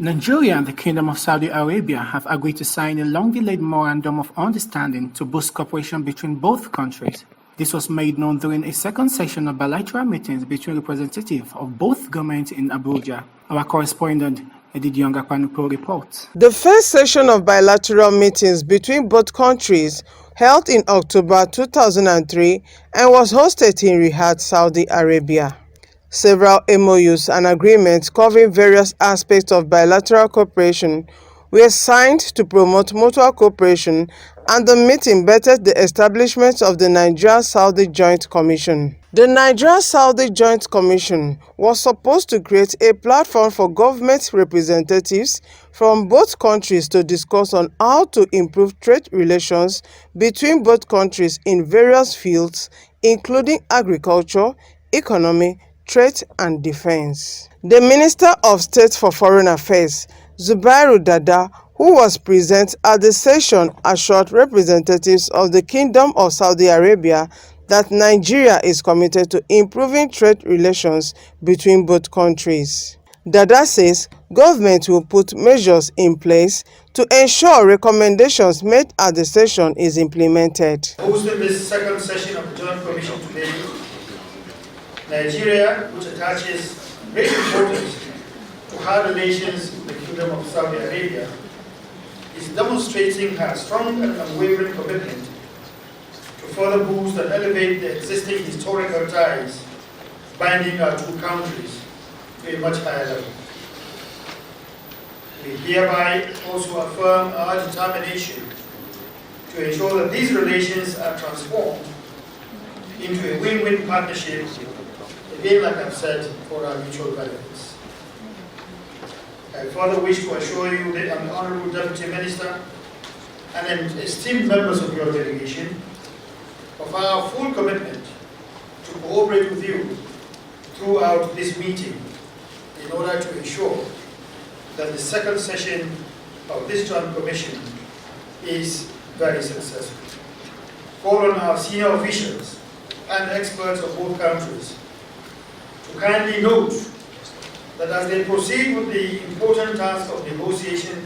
Nigeria and the Kingdom of Saudi Arabia have agreed to sign a long-delayed Memorandum of Understanding to boost cooperation between both countries. This was made known during a second session of bilateral meetings between representatives of both governments in Abuja. Our correspondent, Edith Yonga-Panupo reports. The first session of bilateral meetings between both countries held in October 2003 and was hosted in Riyadh, Saudi Arabia. Several MOUs and agreements covering various aspects of bilateral cooperation were signed to promote mutual cooperation, and the meeting bettered the establishment of the Nigeria-Saudi Joint Commission. The Nigeria-Saudi Joint Commission was supposed to create a platform for government representatives from both countries to discuss on how to improve trade relations between both countries in various fields, including agriculture, economy, trade and defense. The Minister of State for Foreign Affairs, Zubairu Dada, who was present at the session, assured representatives of the Kingdom of Saudi Arabia that Nigeria is committed to improving trade relations between both countries. Dada says government will put measures in place to ensure recommendations made at the session is implemented. Hosting this second session of the Joint Commission today, Nigeria, which attaches great importance to her relations with the Kingdom of Saudi Arabia, is demonstrating her strong and unwavering commitment to further boost and elevate the existing historical ties binding our two countries to a much higher level. We hereby also affirm our determination to ensure that these relations are transformed into a win-win partnership, again, like I've said, for our mutual benefits. I further wish to assure you, the Honorable Deputy Minister and esteemed members of your delegation, of our full commitment to cooperate with you throughout this meeting in order to ensure that the second session of this Joint Commission is very successful. Call on our senior officials and experts of both countries to kindly note that as they proceed with the important task of negotiation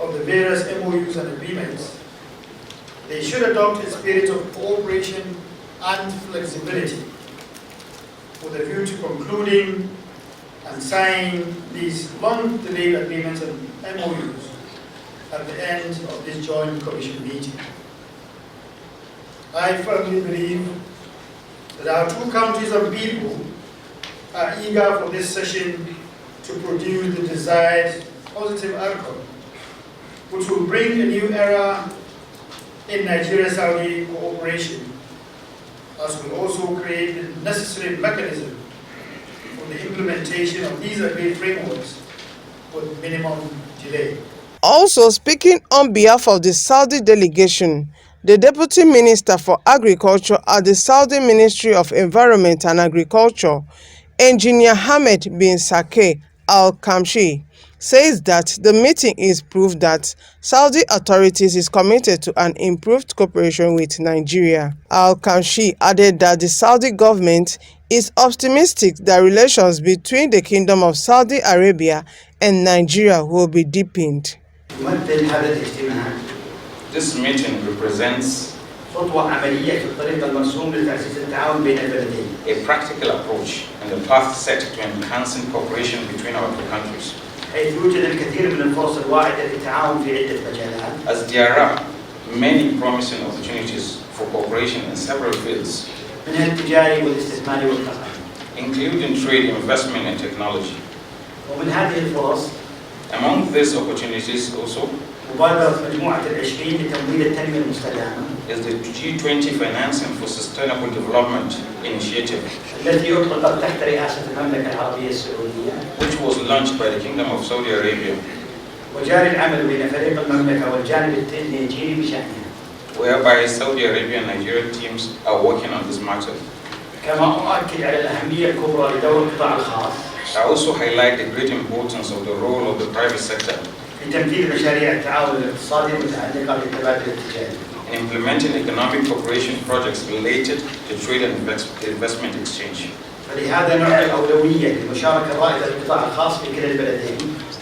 of the various MOUs and agreements, they should adopt a spirit of cooperation and flexibility with a view to concluding and signing these long-delayed agreements and MOUs at the end of this Joint Commission meeting. I firmly believe that our two countries and people are eager for this session to produce the desired positive outcome, which will bring a new era in Nigeria-Saudi cooperation, as we also create the necessary mechanism for the implementation of these agreed frameworks with minimum delay. Also speaking on behalf of the Saudi delegation, the Deputy Minister for Agriculture at the Saudi Ministry of Environment and Agriculture, Engineer Hamed bin Saqe Al-Kamshi, says that the meeting is proof that Saudi authorities is committed to an improved cooperation with Nigeria. Al-Kamshi added that the Saudi government is optimistic that relations between the Kingdom of Saudi Arabia and Nigeria will be deepened. This meeting represents a practical approach and the path set to enhancing cooperation between our two countries. As there are many promising opportunities for cooperation in several fields, including trade, investment and technology. Among these opportunities also is the G20 Financing for Sustainable Development Initiative, which was launched by the Kingdom of Saudi Arabia, whereby Saudi Arabia and Nigeria teams are working on this matter. I also highlight the great importance of the role of the private sector in implementing economic cooperation projects related to trade and investment exchange.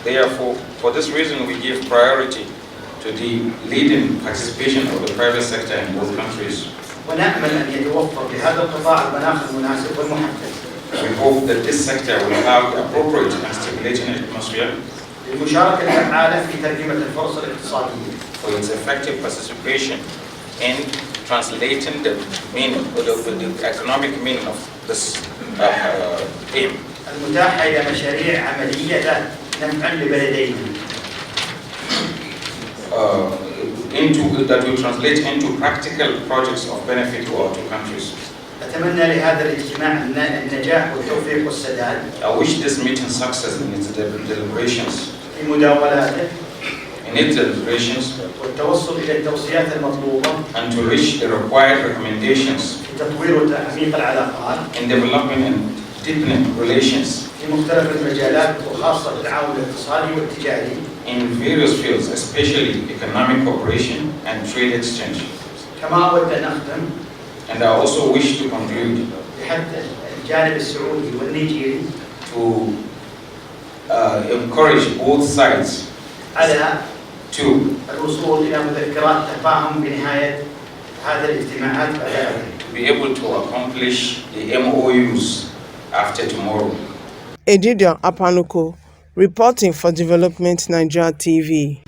Therefore, for this reason, we give priority to the leading participation of the private sector in both countries. ونأمل أن يتوفر لهذا القطاع المناخ المناسب والمحفز. We hope that this sector will have the appropriate and stimulating atmosphere للمشاركة الفعالة في ترجمة الفرص الاقتصادية. for its effective participation in translating the meaning, or the economic meaning of this aim. المتاحة إلى مشاريع عملية ذات نفع لبلدين. That will translate into practical projects of benefit to our two countries. أتمنى لهذا الاجتماع النجاح والتوفيق والسداد. I wish this meeting success in its deliberations. في مداولاته. In its deliberations. والتوصل إلى التوصيات المطلوبة. And to reach the required recommendations. في تطوير وتعميق العلاقات. In developing and deepening relations. في مختلف المجالات وخاصة التعاون الاقتصادي والتجاري. In various fields, especially economic cooperation and trade exchange. كما أود أن أختم. And I also wish to conclude بحث الجانب السعودي والنيجيري to encourage both sides على to الوصول إلى مذكرات تفاهم بنهاية هذه الاجتماعات be able to accomplish the MOUs after tomorrow. Edidion Apanuko, reporting for Development Nigeria TV.